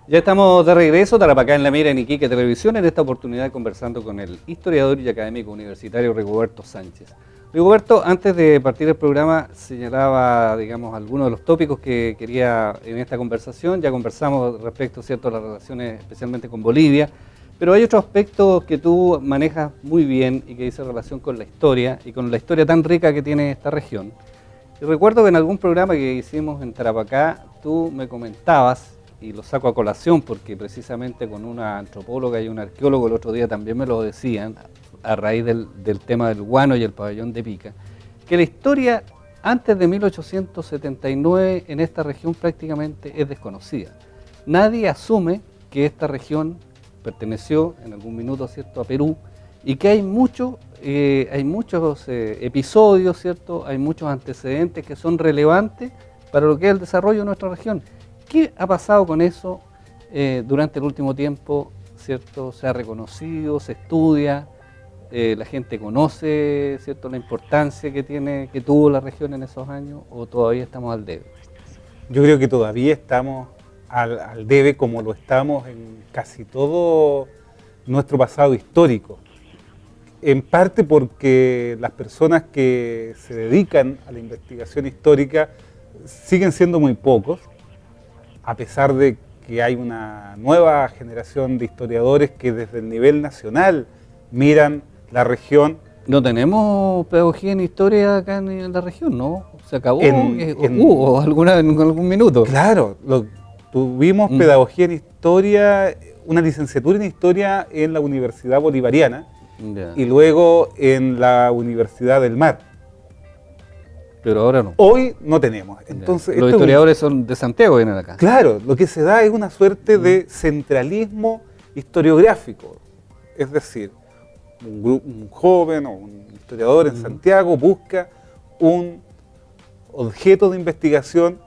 Ya estamos de regreso, Tarapacá en la Mira en Iquique Televisión, en esta oportunidad conversando con el historiador y académico universitario Rigoberto Sánchez. Rigoberto, antes de partir el programa, señalaba, digamos, algunos de los tópicos que quería en esta conversación. Ya conversamos respecto, ¿cierto?, a las relaciones especialmente con Bolivia, pero hay otros aspectos que tú manejas muy bien y que dicen relación con la historia y con la historia tan rica que tiene esta región. Y recuerdo que en algún programa que hicimos en Tarapacá, tú me comentabas, y lo saco a colación porque precisamente con una antropóloga y un arqueólogo el otro día también me lo decían, a raíz del tema del guano y el pabellón de Pica, que la historia antes de 1879 en esta región prácticamente es desconocida. Nadie asume que esta región perteneció en algún minuto, ¿cierto?, a Perú, y que hay muchos episodios, ¿cierto?, hay muchos antecedentes que son relevantes para lo que es el desarrollo de nuestra región. ¿Qué ha pasado con eso durante el último tiempo, ¿cierto? ¿Se ha reconocido, se estudia, la gente conoce, ¿cierto?, la importancia que tuvo la región en esos años, o todavía estamos al debe? Yo creo que todavía estamos al debe, como lo estamos en casi todo nuestro pasado histórico. En parte porque las personas que se dedican a la investigación histórica siguen siendo muy pocos, a pesar de que hay una nueva generación de historiadores que desde el nivel nacional miran la región. No tenemos pedagogía en historia acá en la región, ¿no? ¿Se acabó? ¿O alguna en algún minuto? Claro, tuvimos pedagogía en historia, una licenciatura en historia en la Universidad Bolivariana y luego en la Universidad del Mar. Pero ahora no. Hoy no tenemos. Entonces, los historiadores son de Santiago, vienen acá. Claro, lo que se da es una suerte de centralismo historiográfico. Es decir, un joven o un historiador en Santiago busca un objeto de investigación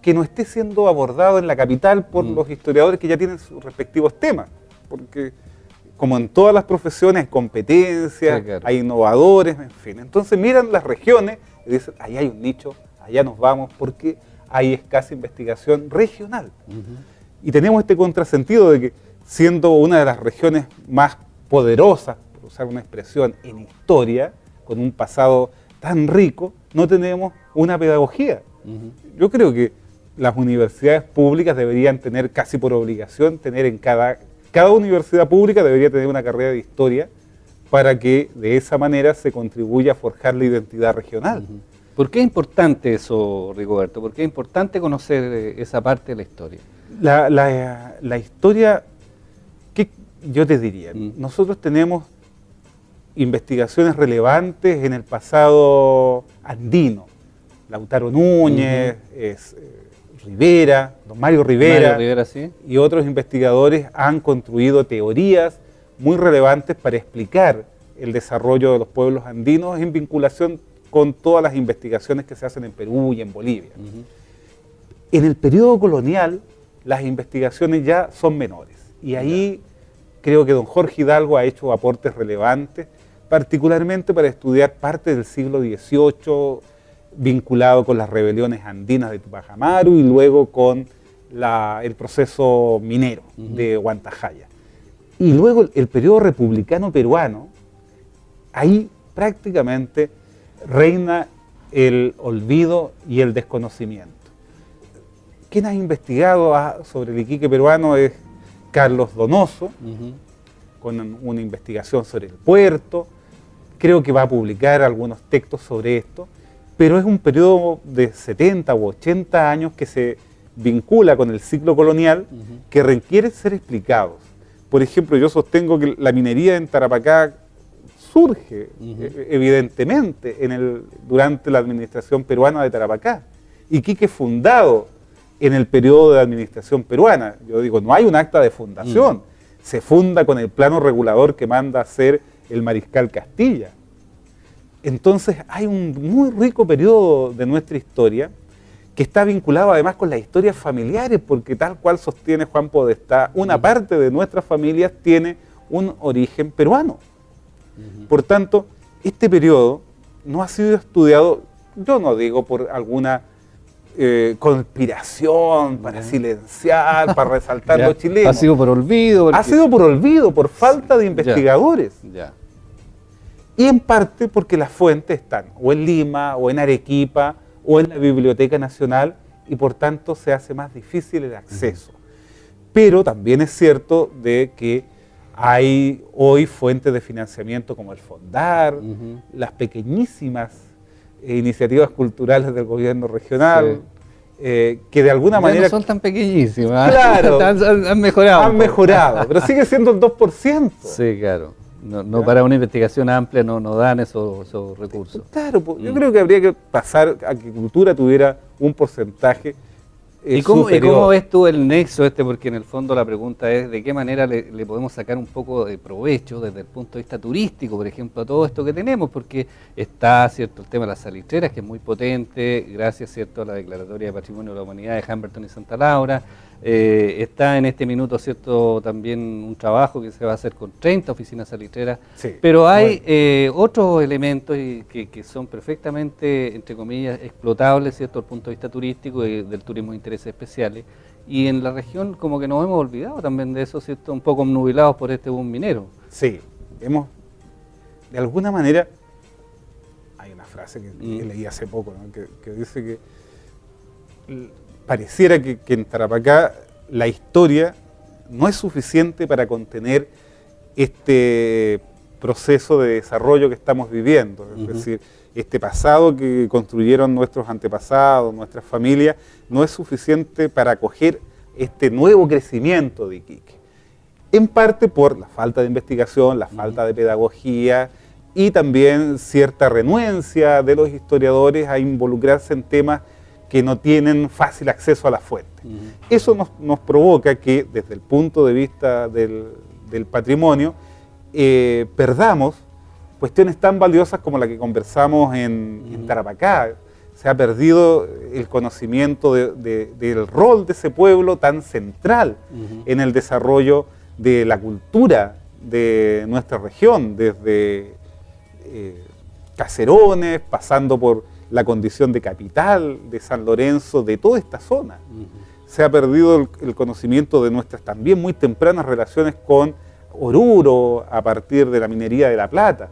que no esté siendo abordado en la capital por los historiadores que ya tienen sus respectivos temas. Porque como en todas las profesiones hay competencias, sí, claro, hay innovadores, en fin. Entonces miran las regiones y dicen, ahí hay un nicho, allá nos vamos, porque hay escasa investigación regional. Y tenemos este contrasentido de que, siendo una de las regiones más poderosas, por usar una expresión, en historia, con un pasado tan rico, no tenemos una pedagogía. Yo creo que las universidades públicas deberían tener casi por obligación, tener en cada universidad pública debería tener una carrera de historia para que de esa manera se contribuya a forjar la identidad regional. ¿Por qué es importante eso, Rigoberto? ¿Por qué es importante conocer esa parte de la historia? La historia, ¿qué yo te diría? Nosotros tenemos investigaciones relevantes en el pasado andino. Lautaro Núñez, Rivera, don Mario Rivera, ¿sí?, y otros investigadores han construido teorías muy relevantes para explicar el desarrollo de los pueblos andinos en vinculación con todas las investigaciones que se hacen en Perú y en Bolivia. En el periodo colonial, las investigaciones ya son menores, y ahí creo que don Jorge Hidalgo ha hecho aportes relevantes, particularmente para estudiar parte del siglo XVIII, vinculado con las rebeliones andinas de Tupac Amaru y luego con el proceso minero de Huantajaya. Y luego el periodo republicano peruano, ahí prácticamente reina el olvido y el desconocimiento. Quien ha investigado sobre el Iquique peruano es Carlos Donoso, con una investigación sobre el puerto. Creo que va a publicar algunos textos sobre esto, pero es un periodo de 70 u 80 años que se vincula con el ciclo colonial, que requiere ser explicados. Por ejemplo, yo sostengo que la minería en Tarapacá surge evidentemente durante la administración peruana de Tarapacá. Iquique fundado en el periodo de la administración peruana. Yo digo, no hay un acta de fundación. Se funda con el plano regulador que manda hacer el mariscal Castilla. Entonces hay un muy rico periodo de nuestra historia que está vinculado además con las historias familiares, porque tal cual sostiene Juan Podestá, una parte de nuestras familias tiene un origen peruano. Por tanto, este periodo no ha sido estudiado, yo no digo por alguna conspiración para silenciar, para resaltar Ya. los chilenos. Ha sido por olvido. Ha sido por olvido, por falta de investigadores. Ya. Y en parte porque las fuentes están o en Lima, o en Arequipa, o en la Biblioteca Nacional, y por tanto se hace más difícil el acceso. Pero también es cierto de que hay hoy fuentes de financiamiento como el Fondar, las pequeñísimas iniciativas culturales del gobierno regional, que de alguna Ya manera... no son tan pequeñísimas. Claro. han mejorado. Han mejorado, pero sigue siendo el 2%. Sí, claro. No para una investigación amplia no dan esos recursos. Claro, yo creo que habría que pasar a que cultura tuviera un porcentaje ¿Y cómo superior. ves tú el nexo este? Porque en el fondo la pregunta es de qué manera le podemos sacar un poco de provecho desde el punto de vista turístico, por ejemplo, a todo esto que tenemos, porque está, cierto, el tema de las salitreras, que es muy potente, gracias, cierto, a la Declaratoria de Patrimonio de la Humanidad de Humberton y Santa Laura. Está en este minuto, cierto, también un trabajo que se va a hacer con 30 oficinas salitreras, Sí, pero hay otros elementos que son perfectamente, entre comillas, explotables, cierto, desde el punto de vista turístico y del turismo de intereses especiales, y en la región como que nos hemos olvidado también de eso, cierto, un poco obnubilados por este boom minero. Sí, de alguna manera, hay una frase que leí hace poco, ¿no? que dice que pareciera que en Tarapacá la historia no es suficiente para contener este proceso de desarrollo que estamos viviendo. Es decir, este pasado que construyeron nuestros antepasados, nuestras familias, no es suficiente para acoger este nuevo crecimiento de Iquique. En parte por la falta de investigación, la falta de pedagogía y también cierta renuencia de los historiadores a involucrarse en temas que no tienen fácil acceso a la fuente. Eso nos provoca que desde el punto de vista del patrimonio perdamos cuestiones tan valiosas como la que conversamos en Tarapacá. Se ha perdido el conocimiento del rol de ese pueblo tan central en el desarrollo de la cultura de nuestra región, desde Caserones, pasando por la condición de capital de San Lorenzo, de toda esta zona. Se ha perdido el conocimiento de nuestras también muy tempranas relaciones con Oruro a partir de la minería de La Plata.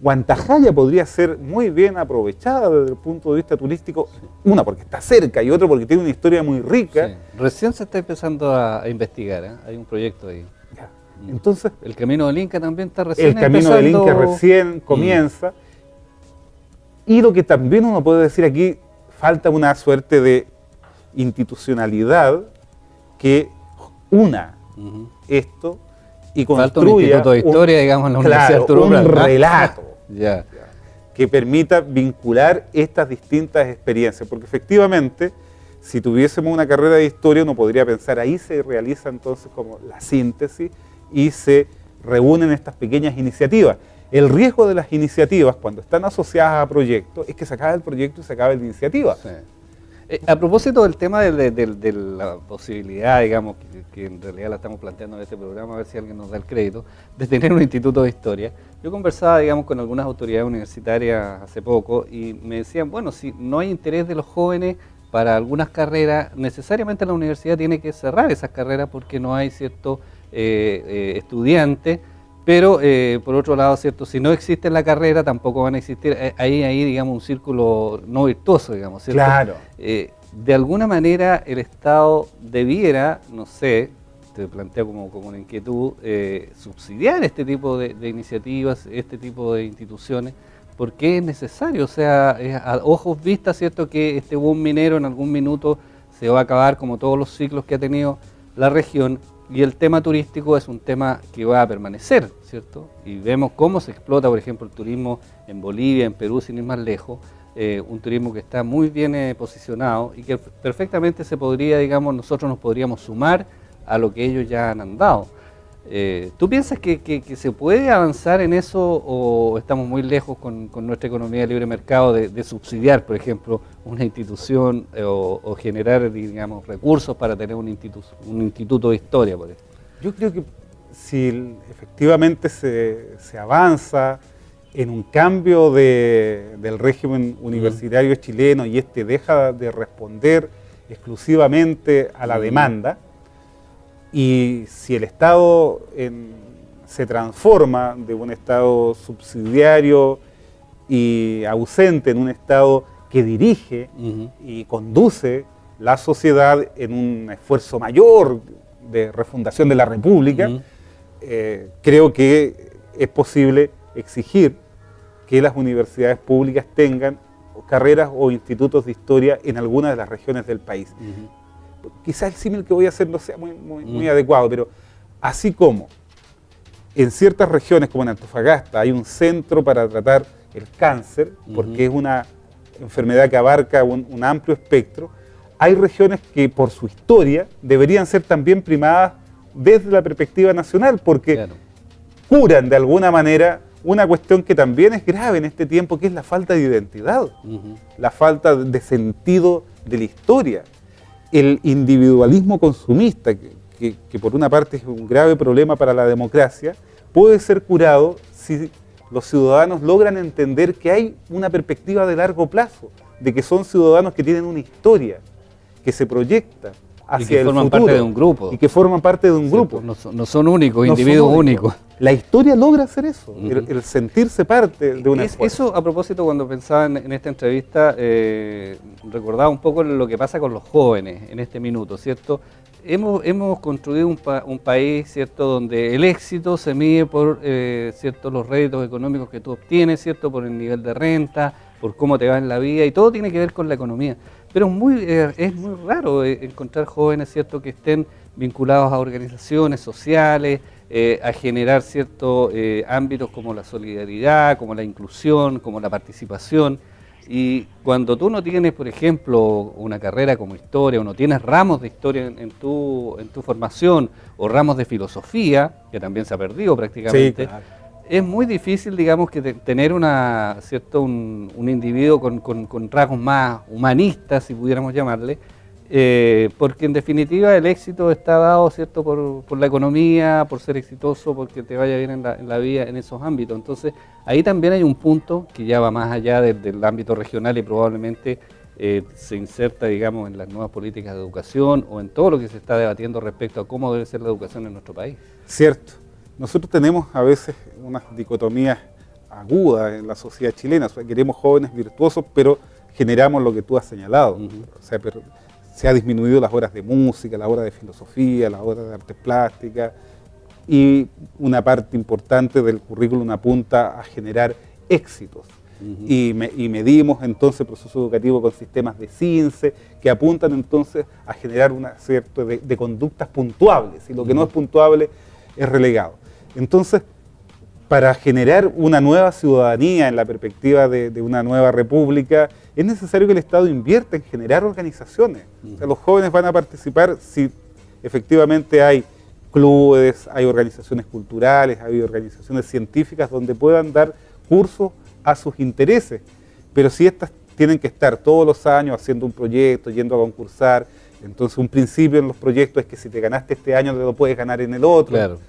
Huantajaya podría ser muy bien aprovechada desde el punto de vista turístico, una porque está cerca y otra porque tiene una historia muy rica. Sí. Recién se está empezando a investigar, ¿eh? Hay un proyecto ahí. Ya. Entonces, el Camino del Inca también está recién el Camino del Inca recién comienza. Y lo que también uno puede decir aquí, falta una suerte de institucionalidad que una esto y construya falta un instituto de historia, digamos, en la Universidad Arturo Prat, un relato ya. que permita vincular estas distintas experiencias, porque efectivamente, si tuviésemos una carrera de historia, uno podría pensar, ahí se realiza entonces como la síntesis y se reúnen estas pequeñas iniciativas. El riesgo de las iniciativas, cuando están asociadas a proyectos, es que se acaba el proyecto y se acaba la iniciativa. Sí. A propósito del tema de la posibilidad, digamos, que en realidad la estamos planteando en este programa, a ver si alguien nos da el crédito, de tener un instituto de historia. Yo conversaba, digamos, con algunas autoridades universitarias hace poco y me decían, bueno, si no hay interés de los jóvenes para algunas carreras, necesariamente la universidad tiene que cerrar esas carreras porque no hay cierto estudiantes. Pero, por otro lado, cierto, si no existe la carrera, tampoco van a existir, ahí digamos, un círculo no virtuoso, digamos, ¿cierto? Claro. De alguna manera, el Estado debiera, no sé, te planteo como una inquietud, subsidiar este tipo de iniciativas, este tipo de instituciones, porque es necesario, o sea, es a ojos vistas, ¿cierto?, que este boom minero en algún minuto se va a acabar, como todos los ciclos que ha tenido la región. Y el tema turístico es un tema que va a permanecer, ¿cierto? Y vemos cómo se explota, por ejemplo, el turismo en Bolivia, en Perú, sin ir más lejos, un turismo que está muy bien posicionado y que perfectamente se podría, digamos, nosotros nos podríamos sumar a lo que ellos ya han andado. ¿Tú piensas que se puede avanzar en eso o estamos muy lejos con nuestra economía de libre mercado de subsidiar, por ejemplo, una institución o generar, digamos, recursos para tener un instituto de historia, por ejemplo? Yo creo que si efectivamente se avanza en un cambio del régimen universitario chileno y este deja de responder exclusivamente a la demanda, y si el Estado se transforma de un Estado subsidiario y ausente en un Estado que dirige y conduce la sociedad en un esfuerzo mayor de refundación de la República, creo que es posible exigir que las universidades públicas tengan carreras o institutos de historia en algunas de las regiones del país. Quizás el símil que voy a hacer no sea muy adecuado, pero así como en ciertas regiones como en Antofagasta hay un centro para tratar el cáncer, porque es una enfermedad que abarca un amplio espectro, hay regiones que por su historia deberían ser también primadas desde la perspectiva nacional, porque curan de alguna manera una cuestión que también es grave en este tiempo, que es la falta de identidad, la falta de sentido de la historia. El individualismo consumista, que por una parte es un grave problema para la democracia, puede ser curado si los ciudadanos logran entender que hay una perspectiva de largo plazo, de que son ciudadanos que tienen una historia, que se proyecta hacia el futuro. Y que forman parte de un grupo. Y que forman parte de un grupo. No son únicos, individuos únicos. La historia logra hacer eso, el sentirse parte de una esfuerzo. Eso, a propósito, cuando pensaba en esta entrevista, recordaba un poco lo que pasa con los jóvenes en este minuto, ¿cierto? Hemos construido un país, ¿cierto?, donde el éxito se mide por ¿cierto?, los réditos económicos que tú obtienes, ¿cierto?, por el nivel de renta, por cómo te va en la vida, y todo tiene que ver con la economía. Pero es muy raro encontrar jóvenes, ¿cierto?, que estén vinculados a organizaciones sociales, a generar ciertos ámbitos como la solidaridad, como la inclusión, como la participación. Y cuando tú no tienes, por ejemplo, una carrera como historia, o no tienes ramos de historia en tu formación, o ramos de filosofía, que también se ha perdido prácticamente, sí, claro, es muy difícil, digamos, que tener un individuo con rasgos más humanistas, si pudiéramos llamarle, porque en definitiva el éxito está dado, ¿cierto?, por la economía, por ser exitoso, porque te vaya bien en la vida en esos ámbitos. Entonces, ahí también hay un punto que ya va más allá del ámbito regional y probablemente se inserta, digamos, en las nuevas políticas de educación o en todo lo que se está debatiendo respecto a cómo debe ser la educación en nuestro país. Cierto. Nosotros tenemos a veces unas dicotomías agudas en la sociedad chilena. O sea, queremos jóvenes virtuosos, pero generamos lo que tú has señalado. O sea, se ha disminuido las horas de música, las horas de filosofía, las horas de artes plásticas, y una parte importante del currículum apunta a generar éxitos. Y medimos entonces el proceso educativo con sistemas de CINCE que apuntan entonces a generar una cierta de conductas puntuables, y lo que no es puntuable es relegado. Entonces, para generar una nueva ciudadanía en la perspectiva de una nueva república, es necesario que el Estado invierta en generar organizaciones. O sea, los jóvenes van a participar si efectivamente hay clubes, hay organizaciones culturales, hay organizaciones científicas donde puedan dar cursos a sus intereses. Pero si estas tienen que estar todos los años haciendo un proyecto, yendo a concursar, entonces un principio en los proyectos es que si te ganaste este año, te lo puedes ganar en el otro. Claro.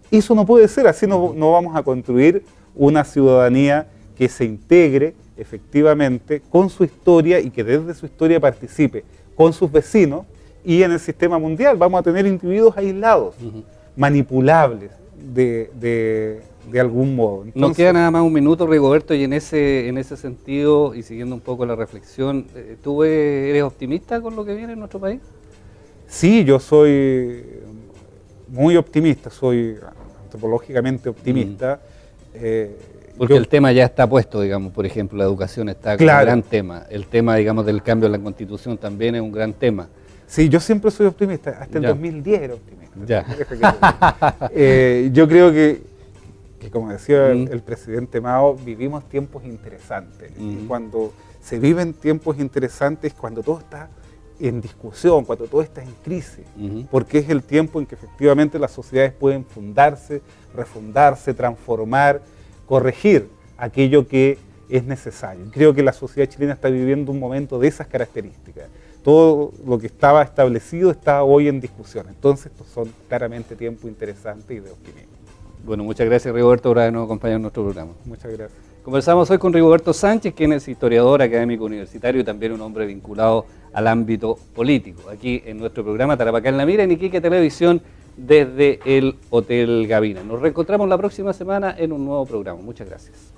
Eso no puede ser, así no vamos a construir una ciudadanía que se integre efectivamente con su historia y que desde su historia participe con sus vecinos, y en el sistema mundial vamos a tener individuos aislados, manipulables de algún modo. Entonces, nos queda nada más un minuto, Rigoberto, y en ese sentido, y siguiendo un poco la reflexión, ¿tú eres optimista con lo que viene en nuestro país? Sí, yo soy muy optimista, soy antropológicamente optimista. Porque el tema ya está puesto, digamos, por ejemplo, la educación está como un gran tema. El tema, digamos, del cambio en la Constitución también es un gran tema. Sí, yo siempre soy optimista, hasta el 2010 era optimista. Yo creo que como decía el presidente Mao, vivimos tiempos interesantes. Y cuando se viven tiempos interesantes, cuando todo está en discusión, cuando todo está en crisis, porque es el tiempo en que efectivamente las sociedades pueden fundarse, refundarse, transformar, corregir aquello que es necesario. Creo que la sociedad chilena está viviendo un momento de esas características. Todo lo que estaba establecido está hoy en discusión. Entonces, estos son claramente tiempos interesantes y de optimismo. Bueno, muchas gracias Rigoberto por habernos acompañado en nuestro programa. Muchas gracias. Conversamos hoy con Rigoberto Sánchez, quien es historiador, académico universitario y también un hombre vinculado al ámbito político. Aquí en nuestro programa Tarapacá en la Mira, en Iquique Televisión, desde el Hotel Gavina. Nos reencontramos la próxima semana en un nuevo programa. Muchas gracias.